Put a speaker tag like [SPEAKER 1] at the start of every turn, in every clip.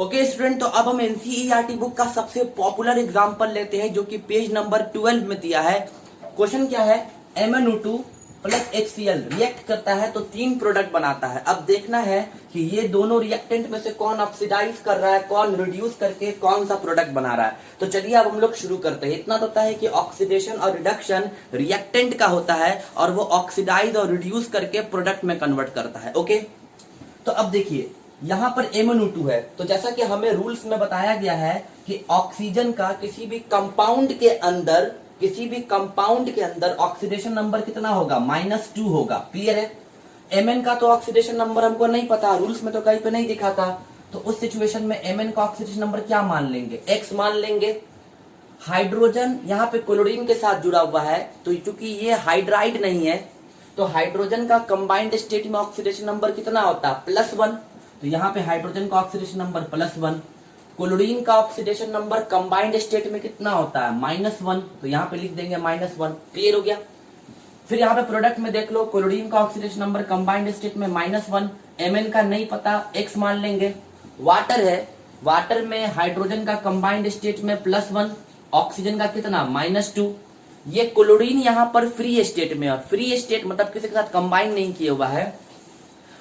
[SPEAKER 1] Okay student, तो अब हम एनसीईआरटी बुक का सबसे पॉपुलर एग्जांपल लेते हैं जो कि पेज नंबर 12 में दिया है। क्वेश्चन क्या है, MnO2 प्लस HCl रिएक्ट करता है तो 3 प्रोडक्ट बनाता है। अब देखना है कि ये दोनों रिएक्टेंट में से कौन ऑक्सीडाइज कर रहा है, कौन रिड्यूस करके कौन सा प्रोडक्ट बना रहा है। तो चलिए अब हम लोग शुरू करते हैं। इतना तो होता है कि ऑक्सीडेशन और रिडक्शन रिएक्टेंट का होता है और वो ऑक्सीडाइज और रिड्यूस करके प्रोडक्ट में कन्वर्ट करता है। ओके, तो अब देखिए यहाँ पर MnO2 है, तो जैसा कि हमें रूल्स में बताया गया है कि ऑक्सीजन का किसी भी कंपाउंड के अंदर ऑक्सीडेशन नंबर कितना होगा, -2 होगा। क्लियर है। Mn का तो ऑक्सीडेशन नंबर हमको नहीं पता, रूल्स में तो कहीं पे नहीं दिखा था। तो उस सिचुएशन में Mn का ऑक्सीडेशन नंबर क्या मान लेंगे, X मान लेंगे। हाइड्रोजन यहाँ पे क्लोरीन के साथ जुड़ा हुआ है, तो चूंकि ये हाइड्राइड नहीं है तो हाइड्रोजन का कंबाइंड स्टेट में ऑक्सीडेशन नंबर कितना होता है, +1। तो यहाँ पे हाइड्रोजन का ऑक्सीडेशन नंबर +1। क्लोरीन का ऑक्सीडेशन नंबर कंबाइंड स्टेट में कितना होता है, -1। तो यहाँ पे लिख देंगे -1। क्लियर हो गया। फिर यहाँ पे प्रोडक्ट में देख लो, क्लोरीन का ऑक्सीडेशन नंबर कंबाइंड स्टेट में -1, Mn का नहीं पता, X मान लेंगे। वाटर है, वाटर में हाइड्रोजन का कंबाइंड स्टेट में +1, ऑक्सीजन का कितना, -2। ये क्लोरीन यहाँ पर फ्री स्टेट में, और फ्री स्टेट मतलब किसी के साथ कंबाइन नहीं किया हुआ है,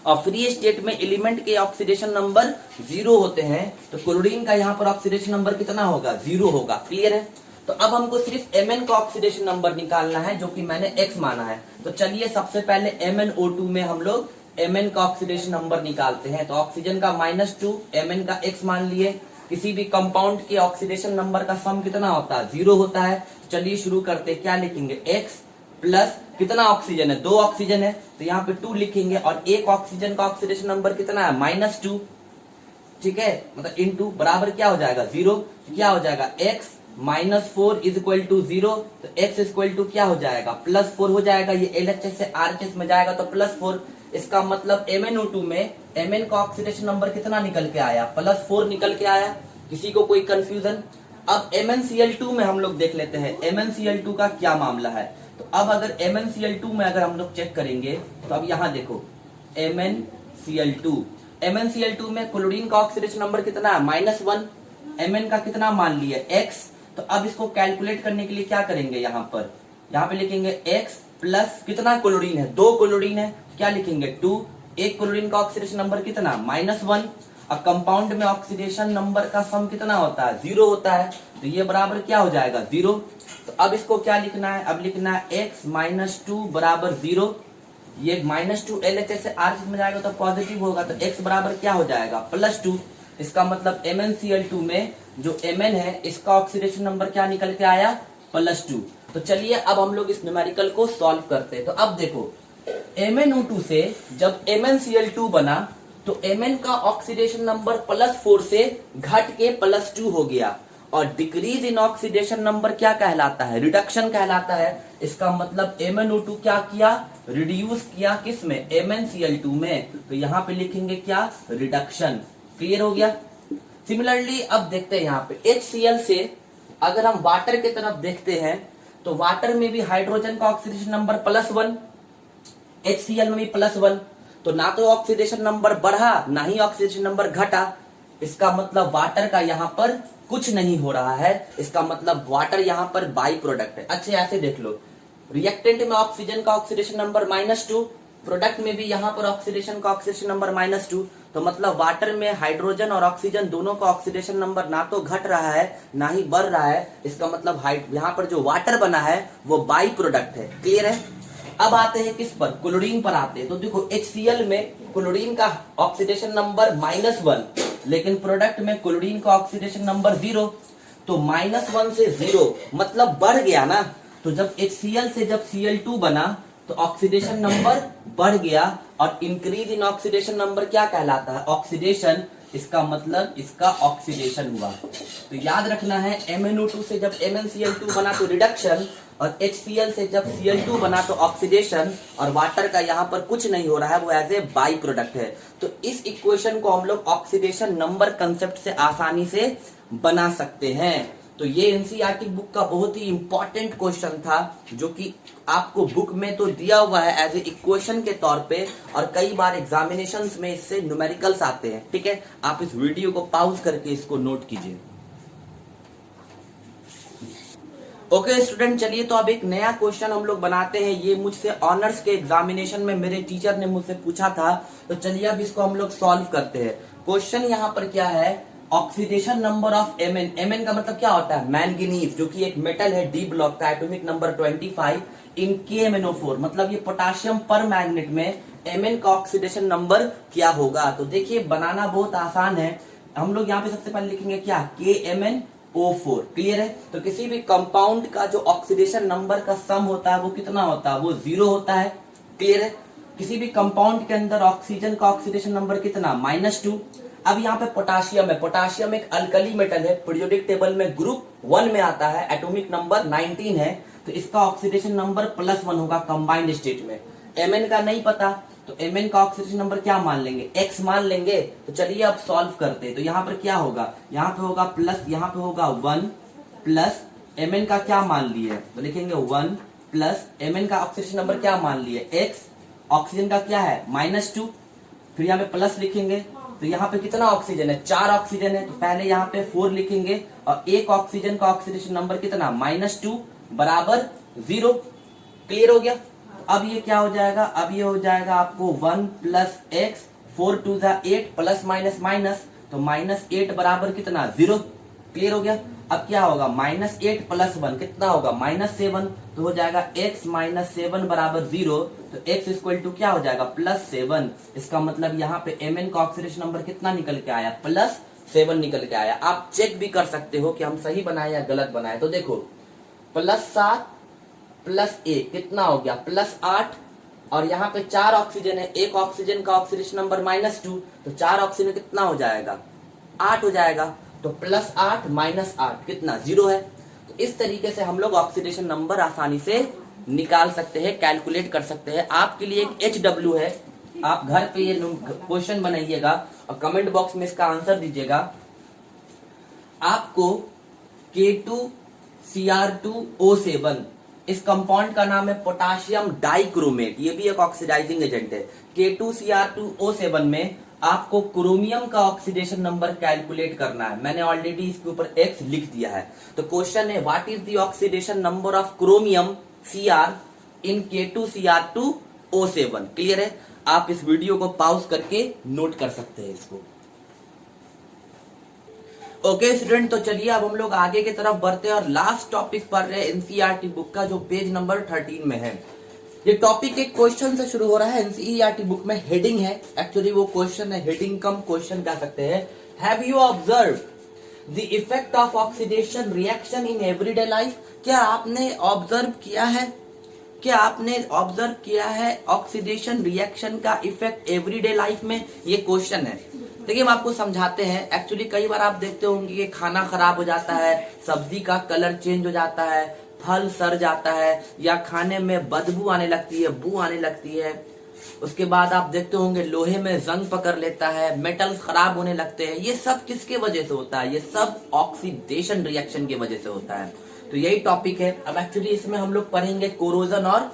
[SPEAKER 1] और फ्री स्टेट में एलिमेंट के ऑक्सीडेशन नंबर 0 होते हैं। तो क्लोरीन का यहाँ पर ऑक्सीडेशन नंबर कितना होगा, 0 होगा। क्लियर है। तो अब हमको सिर्फ Mn का ऑक्सीडेशन नंबर निकालना है जो कि मैंने X माना है। तो चलिए सबसे पहले MnO2 में हम लोग Mn का ऑक्सीडेशन नंबर निकालते हैं। तो ऑक्सीजन का -2, Mn का X मान लिए। किसी भी कंपाउंड के ऑक्सीडेशन नंबर का सम कितना होता है, 0 होता है। चलिए शुरू करते, क्या लिखेंगे, X प्लस कितना ऑक्सीजन है, 2 ऑक्सीजन है तो यहाँ पे 2 लिखेंगे, और एक ऑक्सीजन का ऑक्सीडेशन नंबर कितना है, -2। ठीक है, मतलब इनटू बराबर क्या हो जाएगा, 0। क्या हो जाएगा, x -4 इज इक्वल टू 0। तो x इक्वल टू क्या हो जाएगा, +4 हो जाएगा। ये LHS से RHS में जाएगा तो +4। इसका मतलब MnO2 में Mn का ऑक्सीडेशन नंबर कितना निकल के आया, +4 निकल के आया। किसी को कोई कंफ्यूजन। अब MnCl2 में हम लोग देख लेते हैं MnCl2 का क्या मामला है। तो अब अगर MnCl2 में अगर हम लोग चेक करेंगे तो अब यहाँ देखो MnCl2 में क्लोरीन का ऑक्सीडेशन नंबर कितना है, -1। Mn का कितना मान लिया, X। तो अब इसको कैलकुलेट करने के लिए क्या करेंगे, यहाँ पे लिखेंगे X प्लस कितना क्लोरीन है, 2 क्लोरीन है, क्या लिखेंगे 2। एक क्लोरीन का ऑक्सीडेशन नंबर कितना, -1। अब कंपाउंड में ऑक्सीडेशन नंबर का सम कितना होता है, 0 होता है। तो ये बराबर क्या हो जाएगा, 0। तो अब इसको क्या लिखना है, अब लिखना है x -2 बराबर 0। ये -2 LHS से RHS में जाएगा तो पॉजिटिव होगा, तो x बराबर क्या हो जाएगा, +2। इसका मतलब MnCl2 में जो Mn है इसका ऑक्सीडेशन नंबर क्या निकल के आया, +2। तो चलिए अब हम लोग इस न्यूमेरिकल को सॉल्व करते हैं। तो अब देखो MnO2 से जब MnCl2 बना तो Mn का ऑक्सीडेशन नंबर +4 से घट के +2 हो गया, और डिक्रीज इन ऑक्सीडेशन नंबर क्या कहलाता है, रिडक्शन कहलाता है। इसका मतलब MnO2 क्या किया, रिड्यूस किया किस में, MnCl2 में। तो यहाँ पे लिखेंगे क्या, रिडक्शन। क्लियर हो गया। सिमिलरली अब देखते हैं यहाँ पे HCl से अगर हम वाटर की तरफ देखते हैं तो वाटर में भी हाइड्रोजन का ऑक्सीडेशन नंबर +1, HCl में भी +1। तो ना तो ऑक्सीडेशन नंबर बढ़ा ना ही ऑक्सीडेशन नंबर घटा। इसका मतलब वाटर का यहाँ पर कुछ नहीं हो रहा है। इसका मतलब वाटर यहाँ पर बाई प्रोडक्ट है। अच्छे ऐसे देख लो, रिएक्टेंट में ऑक्सीजन का ऑक्सीडेशन नंबर -2, प्रोडक्ट में भी यहाँ पर ऑक्सीडेशन का ऑक्सीडेशन नंबर -2। तो मतलब वाटर में हाइड्रोजन और ऑक्सीजन दोनों का ऑक्सीडेशन नंबर ना तो घट रहा है ना ही बढ़ रहा है। इसका मतलब यहाँ पर जो वाटर बना है वो बाई प्रोडक्ट है। क्लियर है। अब आते हैं किस पर, क्लोरीन पर आते हैं। तो देखो HCl में क्लोरीन का ऑक्सीडेशन नंबर -1, लेकिन प्रोडक्ट में क्लोरीन का ऑक्सीडेशन नंबर 0। तो -1 से 0 मतलब बढ़ गया ना। तो जब HCl से जब Cl2 बना तो ऑक्सीडेशन नंबर बढ़ गया, और इंक्रीज इन ऑक्सीडेशन नंबर क्या कहलाता है, ऑक्सीडेशन। इसका मतलब इसका ऑक्सीडेशन हुआ। तो याद रखना है MnO2 से जब MnCl2 बना तो रिडक्शन, और HCl से जब Cl2 बना तो ऑक्सीडेशन, और वाटर का यहाँ पर कुछ नहीं हो रहा है, वो एज ए बाई प्रोडक्ट है। तो इस इक्वेशन को हम लोग ऑक्सीडेशन नंबर कंसेप्ट से आसानी से बना सकते हैं। तो ये एनसीईआरटी बुक का बहुत ही इंपॉर्टेंट क्वेश्चन था, जो कि आपको बुक में तो दिया हुआ है एज ए इक्वेशन के तौर पे, और कई बार एग्जामिनेशंस में इससे न्यूमेरिकल्स आते हैं। ठीक है, आप इस वीडियो को पॉज करके इसको नोट कीजिए। ओके स्टूडेंट, चलिए तो अब एक नया क्वेश्चन हम लोग बनाते हैं। ये मुझसे ऑनर्स के एग्जामिनेशन में मेरे टीचर ने मुझसे पूछा था, तो चलिए अब इसको हम लोग सॉल्व करते हैं। क्वेश्चन यहाँ पर क्या है, oxidation number of Mn। Mn का मतलब क्या होता है, मैंगनीज, जो कि एक मेटल है डी ब्लॉक का, एटॉमिक नंबर 25 इन KMnO4, मतलब ये पोटाशियम पर मैग्नेट में Mn का ऑक्सीडेशन नंबर क्या होगा। तो देखिए बनाना बहुत आसान है। हम लोग यहाँ पे सबसे पहले लिखेंगे क्या, KMnO4। क्लियर है। तो किसी भी कंपाउंड का जो ऑक्सीडेशन नंबर का सम होता है वो कितना होता है, वो 0 होता है। क्लियर है। किसी भी कंपाउंड के अंदर ऑक्सीजन का ऑक्सीडेशन नंबर कितना, -2। अब यहाँ पे पोटाशियम है, पोटाशियम एक अल्कली मेटल है, पीरियोडिक टेबल में ग्रुप 1 में आता है, एटॉमिक नंबर 19 है, तो इसका ऑक्सीडेशन नंबर +1 होगा कंबाइंड स्टेट में। Mn का नहीं पता, तो Mn का ऑक्सीडेशन नंबर क्या मान लेंगे, X मान लेंगे। तो चलिए अब सॉल्व करते हैं। तो यहाँ पर क्या होगा, यहाँ पे होगा प्लस, यहाँ पे होगा 1 प्लस Mn का क्या मान लिए, तो लिखेंगे 1 प्लस Mn का ऑक्सीडेशन नंबर क्या मान लिए, X, ऑक्सीजन का क्या है -2, फिर यहाँ पे प्लस लिखेंगे। तो यहाँ पे कितना ऑक्सीजन है, 4 ऑक्सीजन है, तो पहले यहाँ पे 4 लिखेंगे, और एक ऑक्सीजन का ऑक्सीडेशन नंबर कितना, -2 बराबर 0। क्लियर हो गया। अब ये क्या हो जाएगा, अब ये हो जाएगा आपको 1 plus x, 4 2 8 plus minus minus, तो -8 बराबर कितना, 0। क्लियर हो गया। अब क्या होगा, -8 प्लस 1 कितना होगा, -7, तो हो जाएगा x -7 बराबर 0। तो x इक्वल टू क्या हो जाएगा, +7। इसका मतलब यहाँ पे Mn का ऑक्सीडेशन नंबर कितना निकल के आया, +7 निकल के आया। आप चेक भी कर सकते हो कि हम सही बनाए या गलत बनाए। तो देखो +7 प्लस 1 कितना हो गया, +8, और यहाँ पे 4 ऑक्सीजन है, एक ऑक्सीजन का ऑक्सीडेशन नंबर -2, तो 4 ऑक्सीजन कितना हो जाएगा, 8 हो जाएगा। तो +8 -8 कितना, 0 है। तो इस तरीके से हम लोग ऑक्सीडेशन नंबर आसानी से निकाल सकते हैं, कैलकुलेट कर सकते हैं। आपके लिए एक HW है, आप घर पे ये क्वेश्चन बनाइएगा और कमेंट बॉक्स में इसका आंसर दीजिएगा। आपको K2Cr2O7, इस कंपाउंड का नाम है पोटाशियम डाइक्रोमेट, ये भी एक ऑक्सीडाइजिंग एजेंट है। K2Cr2O7 में आपको क्रोमियम का ऑक्सीडेशन नंबर कैलकुलेट करना है। मैंने ऑलरेडी इसके ऊपर X लिख दिया है। तो क्वेश्चन है, what is the oxidation number of chromium Cr in K2Cr2O7। Clear है। आप इस वीडियो को पॉज करके नोट कर सकते हैं इसको। ओके स्टूडेंट, तो चलिए अब हम लोग आगे की तरफ बढ़ते हैं और लास्ट टॉपिक पढ़ रहे हैं एनसीईआरटी बुक का, जो पेज नंबर 13 में है। ये टॉपिक एक क्वेश्चन से शुरू हो रहा है। एनसीईआरटी बुक में हेडिंग है, एक्चुअली वो क्वेश्चन है, हेडिंग कम क्वेश्चन कह सकते हैं। Have you observe the effect of oxidation reaction in everyday life. क्या आपने ऑब्जर्व किया है, क्या आपने ऑब्जर्व किया है ऑक्सीडेशन रिएक्शन का इफेक्ट एवरीडे लाइफ में, ये क्वेश्चन है। देखिए हम आपको समझाते हैं। एक्चुअली कई बार आप देखते होंगे कि खाना खराब हो जाता है, सब्जी का कलर चेंज हो जाता है, फल सड़ जाता है, या खाने में बदबू आने लगती है, बू आने लगती है। उसके बाद आप देखते होंगे लोहे में जंग पकड़ लेता है, मेटल्स खराब होने लगते हैं। ये सब किसके वजह से होता है, ये सब ऑक्सीडेशन रिएक्शन की वजह से होता है। तो यही टॉपिक है। अब एक्चुअली इसमें हम लोग पढ़ेंगे कोरोजन और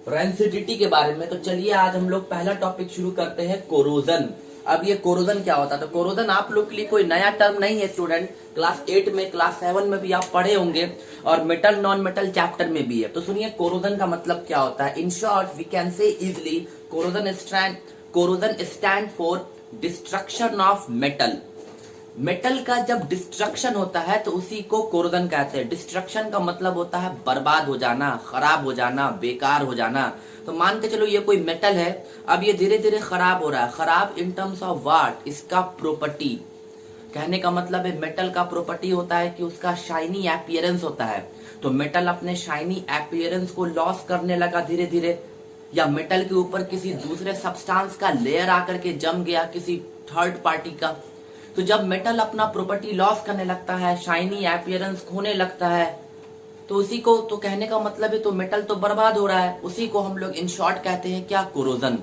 [SPEAKER 1] रेंसिडिटी के बारे में। तो चलिए आज हम लोग पहला टॉपिक शुरू करते हैं, कोरोजन। अब ये कोरोजन क्या होता है, तो कोरोजन आप लोग के लिए कोई नया टर्म नहीं है स्टूडेंट, क्लास 8 में, क्लास 7 में भी आप पढ़े होंगे, और मेटल नॉन मेटल चैप्टर में भी है। तो सुनिए कोरोजन का मतलब क्या होता है। In short we can say easily corrosion stand for destruction of metal. Metal का जब डिस्ट्रक्शन होता है तो उसी को कोरोजन कहते हैं। डिस्ट्रक्शन का मतलब होता है बर्बाद हो जाना, खराब हो जाना, बेकार हो जाना। तो मान के चलो ये कोई मेटल है, अब ये धीरे धीरे खराब हो रहा है। खराब इन टर्म्स ऑफ व्हाट, इसका प्रॉपर्टी। कहने का मतलब है मेटल का प्रॉपर्टी होता है कि उसका शाइनी अपीयरेंस होता है। तो मेटल अपने शाइनी अपीयरेंस को लॉस करने लगा धीरे धीरे, या मेटल के ऊपर किसी दूसरे सब्सटेंस का लेयर आकर के जम गया, किसी थर्ड पार्टी का। तो जब मेटल अपना प्रॉपर्टी लॉस करने लगता है, शाइनी अपीयरेंस खोने लगता है, तो उसी को, तो कहने का मतलब है तो मेटल तो बर्बाद हो रहा है, उसी को हम लोग इन शॉर्ट कहते हैं क्या, कोरोजन।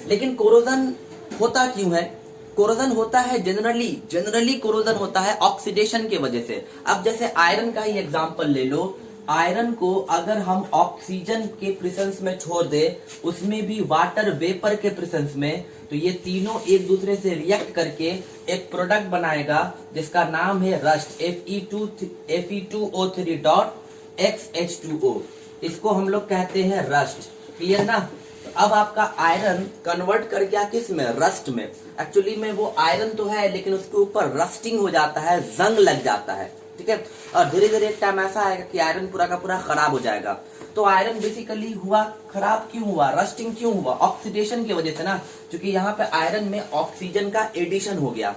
[SPEAKER 1] लेकिन कोरोजन होता क्यों है, कोरोजन होता है जनरली कोरोजन होता है ऑक्सीडेशन की वजह से। अब जैसे आयरन का ही एग्जांपल ले लो, आयरन को अगर हम ऑक्सीजन के प्रेजेंस में छोड़ दे, उसमें भी वाटर वेपर के प्रेजेंस में, तो ये तीनों एक दूसरे से रिएक्ट करके एक प्रोडक्ट बनाएगा जिसका नाम है रस्ट, Fe2O3 डॉट XH2O। इसको हम लोग कहते हैं रस्ट। क्लियर ना? तो अब आपका आयरन कन्वर्ट कर गया किस में? रस्ट में। एक्चुअली में वो आयरन तो है लेकिन उसके ऊपर रस्टिंग हो जाता है, जंग लग जाता है। ठीक है, और धीरे धीरे एक टाइम ऐसा आएगा कि आयरन पूरा का पूरा खराब हो जाएगा। तो आयरन बेसिकली हुआ खराब क्यों हुआ, रस्टिंग क्यों हुआ? ऑक्सीडेशन की वजह से ना, क्योंकि यहाँ पे आयरन में ऑक्सीजन का एडिशन हो गया।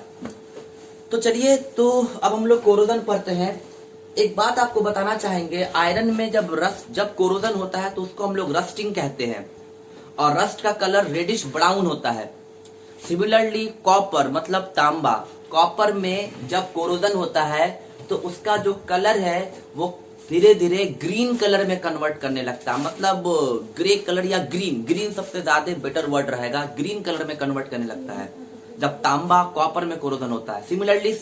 [SPEAKER 1] तो चलिए, तो अब हम लोग कोरोजन पढ़ते हैं। एक बात आपको बताना चाहेंगे, आयरन में जब कोरोजन होता है तो उसको हम लोग रस्टिंग कहते हैं, और रस्ट का कलर रेडिश ब्राउन होता है। सिमिलरली कॉपर मतलब तांबा, कॉपर में जब कोरोजन होता है तो उसका जो कलर है वो धीरे धीरे ग्रीन कलर में कन्वर्ट करने लगता है, मतलब ग्रे कलर या ग्रीन सबसे ज्यादा बेटर वर्ड रहेगा, ग्रीन कलर में कन्वर्ट करने लगता है जब तांबा कॉपर में कोरोजन होता है। सिमिलरली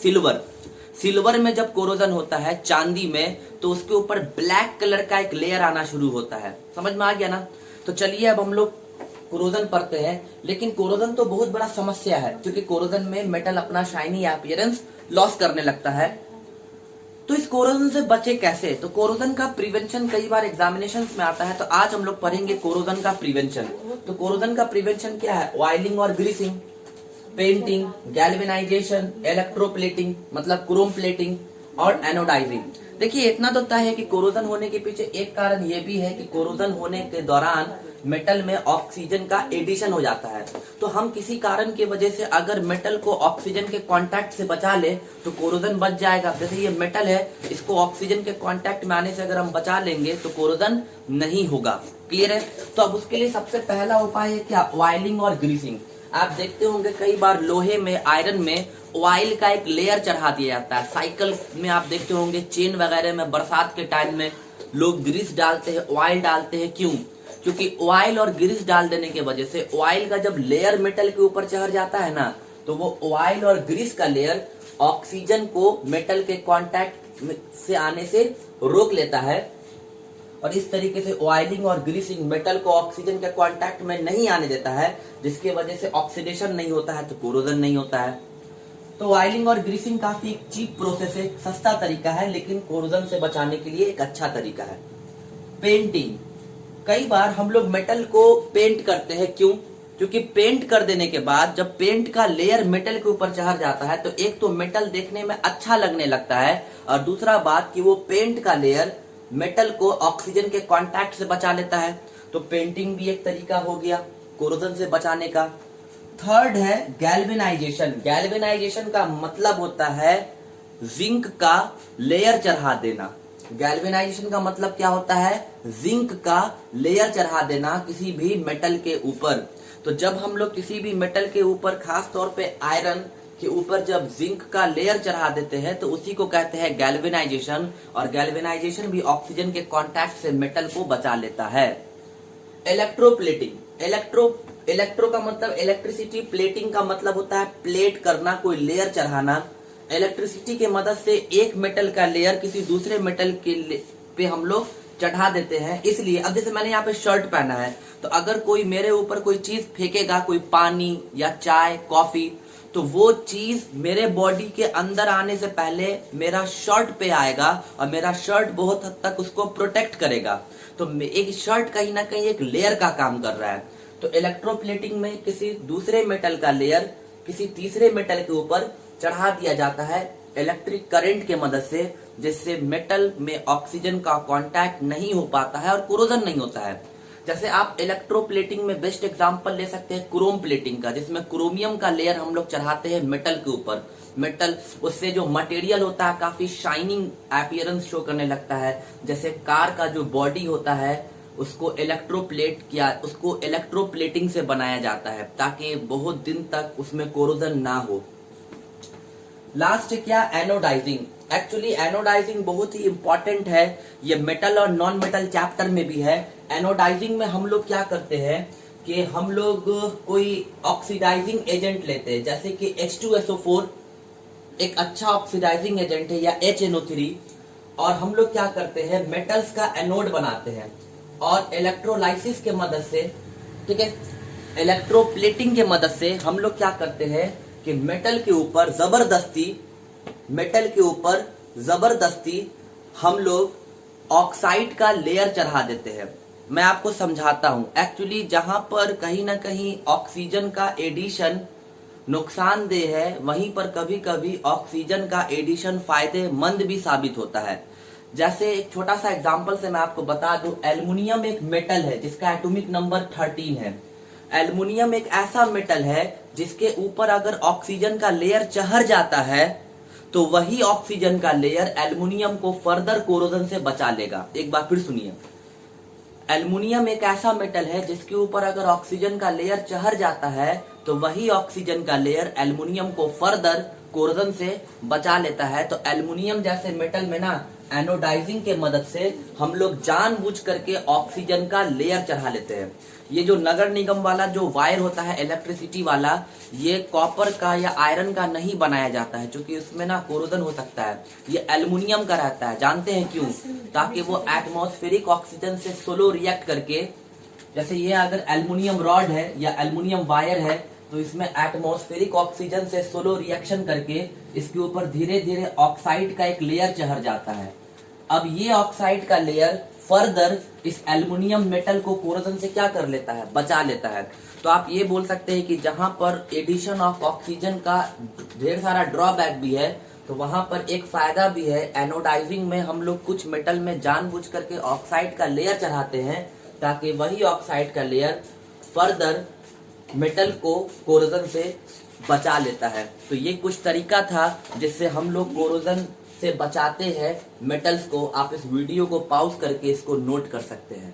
[SPEAKER 1] सिल्वर में जब कोरोजन होता है, चांदी में, तो उसके ऊपर ब्लैक कलर का एक लेयर आना शुरू होता है। समझ में आ गया ना? तो चलिए अब हम लोग कोरोजन पढ़ते हैं। लेकिन कोरोजन तो बहुत बड़ा समस्या है, क्योंकि कोरोजन में मेटल अपना शाइनी अपीयरेंस लॉस करने लगता है। तो इस कोरोजन से बचे कैसे? तो कोरोजन का प्रिवेंशन कई बार एग्जामिनेशन में आता है, तो आज हम लोग पढ़ेंगे कोरोजन का प्रिवेंशन। तो कोरोजन का प्रिवेंशन क्या है? ऑयलिंग और ग्रीसिंग, पेंटिंग, गैल्वेनाइजेशन, इलेक्ट्रोप्लेटिंग मतलब क्रोम प्लेटिंग, और एनोडाइजिंग। देखिए, इतना तो तय है कि कोरोजन होने के पीछे एक कारण ये भी है कि कोरोजन होने के दौरान मेटल में ऑक्सीजन का एडिशन हो जाता है। तो हम किसी कारण की वजह से अगर मेटल को ऑक्सीजन के कांटेक्ट से बचा ले तो कोरोजन बच जाएगा। जैसे ये मेटल है, इसको ऑक्सीजन के कांटेक्ट में आने से अगर हम बचा लेंगे तो कोरोजन नहीं होगा। क्लियर है? तो अब उसके लिए सबसे पहला उपाय है क्या? ऑयलिंग और ग्रीसिंग। आप देखते होंगे कई बार लोहे में, आयरन में ऑयल का एक लेयर चढ़ा दिया जाता है। साइकिल में आप देखते होंगे, चेन वगैरह में बरसात के टाइम में लोग ग्रीस डालते हैं, ऑयल डालते हैं। क्यों? क्योंकि ऑयल और ग्रीस डाल देने की वजह से ऑयल का जब लेयर मेटल के ऊपर चढ़ जाता है ना, तो वो ऑयल और ग्रीस का लेयर ऑक्सीजन को मेटल के कांटेक्ट से आने से रोक लेता है, और इस तरीके से ऑयलिंग और ग्रीसिंग मेटल को ऑक्सीजन के कांटेक्ट में नहीं आने देता है, जिसकी वजह से ऑक्सीडेशन नहीं होता है, तो कोरोजन नहीं होता है। तो ऑयलिंग और ग्रीसिंग काफी चीप प्रोसेस है, सस्ता तरीका है, लेकिन कोरोजन से बचाने के लिए एक अच्छा तरीका है। पेंटिंग, कई बार हम लोग मेटल को पेंट करते हैं। क्यों? क्योंकि पेंट कर देने के बाद जब पेंट का लेयर मेटल के ऊपर चढ़ जाता है तो एक तो मेटल देखने में अच्छा लगने लगता है, और दूसरा बात कि वो पेंट का लेयर मेटल को ऑक्सीजन के कांटेक्ट से बचा लेता है। तो पेंटिंग भी एक तरीका हो गया कोरोजन से बचाने का। थर्ड है गैल्वेनाइजेशन। गैल्वेनाइजेशन का मतलब होता है जिंक का लेयर चढ़ा देना। गैल्वेनाइजेशन का मतलब क्या होता है? जिंक का लेयर चढ़ा देना किसी भी मेटल के ऊपर। तो जब हम लोग किसी भी मेटल के ऊपर, खास तौर पे आयरन के ऊपर जब जिंक का लेयर चढ़ा देते हैं तो उसी को कहते हैं गैल्वेनाइजेशन, और गैल्वेनाइजेशन भी ऑक्सीजन के कांटेक्ट से मेटल को बचा लेता है। इलेक्ट्रोप्लेटिंग, इलेक्ट्रो का मतलब इलेक्ट्रिसिटी, प्लेटिंग का मतलब होता है प्लेट करना, कोई लेयर चढ़ाना। इलेक्ट्रिसिटी के मदद से एक मेटल का लेयर किसी दूसरे मेटल के पे हम लोग चढ़ा देते हैं। इसलिए अब जैसे मैंने यहाँ पे शर्ट पहना है, तो अगर कोई मेरे ऊपर कोई चीज फेंकेगा, कोई पानी या चाय, कॉफी, तो वो चीज मेरे बॉडी के अंदर आने से पहले मेरा शर्ट पे आएगा, और मेरा शर्ट बहुत हद तक उसको प्रोटेक्ट करेगा। तो एक शर्ट कहीं ना कहीं एक लेयर का काम कर रहा है। तो इलेक्ट्रोप्लेटिंग में किसी दूसरे मेटल का लेयर किसी तीसरे मेटल के ऊपर चढ़ा दिया जाता है इलेक्ट्रिक करंट के मदद से, जिससे मेटल में ऑक्सीजन का कांटेक्ट नहीं हो पाता है और कोरोजन नहीं होता है। जैसे आप इलेक्ट्रोप्लेटिंग में बेस्ट एग्जांपल ले सकते हैं क्रोम प्लेटिंग का, जिसमें क्रोमियम का लेयर हम लोग चढ़ाते हैं मेटल के ऊपर। मेटल, उससे जो मटेरियल होता है काफी शाइनिंग अपीयरेंस शो करने लगता है। जैसे कार का जो बॉडी होता है उसको इलेक्ट्रोप्लेटिंग से बनाया जाता है, ताकि बहुत दिन तक उसमें कोरोजन ना हो। लास्ट क्या? एनोडाइजिंग। एक्चुअली एनोडाइजिंग बहुत ही इंपॉर्टेंट है, ये मेटल और नॉन मेटल चैप्टर में भी है। एनोडाइजिंग में हम लोग क्या करते हैं कि हम लोग कोई ऑक्सीडाइजिंग एजेंट लेते हैं, जैसे कि H2SO4 एक अच्छा ऑक्सीडाइजिंग एजेंट है, या HNO3, और हम लोग क्या करते हैं, मेटल्स का एनोड बनाते हैं और इलेक्ट्रोलाइसिस के मदद से, ठीक है, इलेक्ट्रोप्लेटिंग के मदद से हम लोग क्या करते हैं कि मेटल के ऊपर जबरदस्ती हम लोग ऑक्साइड का लेयर चढ़ा देते हैं। मैं आपको समझाता हूं। एक्चुअली जहां पर कहीं ना कहीं ऑक्सीजन का एडिशन नुकसानदेह है, वहीं पर कभी कभी ऑक्सीजन का एडिशन फायदेमंद भी साबित होता है। जैसे एक छोटा सा एग्जांपल से मैं आपको बता दूं, एल्युमिनियम एक मेटल है जिसका एटॉमिक नंबर 13 है। एल्युमिनियम एक ऐसा मेटल है जिसके ऊपर अगर ऑक्सीजन का लेयर चढ़ जाता है तो वही ऑक्सीजन का लेयर एल्युमिनियम को फर्दर कोरोजन से बचा लेगा। एक बार फिर सुनिए, एल्युमिनियम एक ऐसा मेटल है जिसके ऊपर अगर ऑक्सीजन का लेयर चढ़ जाता है तो वही ऑक्सीजन का लेयर एल्युमिनियम को फर्दर कोरोजन से बचा लेता है। तो एल्युमिनियम जैसे मेटल में ना एनोडाइजिंग के मदद से हम लोग जानबूझ करके ऑक्सीजन का लेयर चढ़ा लेते हैं। ये जो नगर निगम वाला जो वायर होता है इलेक्ट्रिसिटी वाला, ये कॉपर का या आयरन का नहीं बनाया जाता है, क्योंकि उसमें ना कोरोजन हो सकता है। ये एल्युमिनियम का रहता है। जानते हैं क्यों? ताकि वो एटमॉस्फेरिक ऑक्सीजन से सोलो रिएक्ट करके, जैसे ये अगर एल्युमिनियम रॉड है या एल्युमिनियम वायर है तो इसमें एटमॉस्फेरिक ऑक्सीजन से सोलो रिएक्शन करके इसके ऊपर धीरे धीरे ऑक्साइड का एक लेयर चढ़ जाता है। अब ये ऑक्साइड का लेयर फर्दर इस एल्युमिनियम मेटल को कोरोजन से क्या कर लेता है, बचा लेता है। तो आप ये बोल सकते हैं कि जहां पर एडिशन ऑफ ऑक्सीजन का ढेर सारा ड्रॉबैक भी है तो वहां पर एक फायदा भी है। एनोडाइजिंग में हम लोग कुछ मेटल में जानबूझ करके ऑक्साइड का लेयर चढ़ाते हैं ताकि वही ऑक्साइड का लेयर फर्दर मेटल को कोरोजन से बचा लेता है। तो ये कुछ तरीका था जिससे हम लोग कोरोजन से बचाते हैं मेटल्स को। आप इस वीडियो को पॉज करके इसको नोट कर सकते हैं।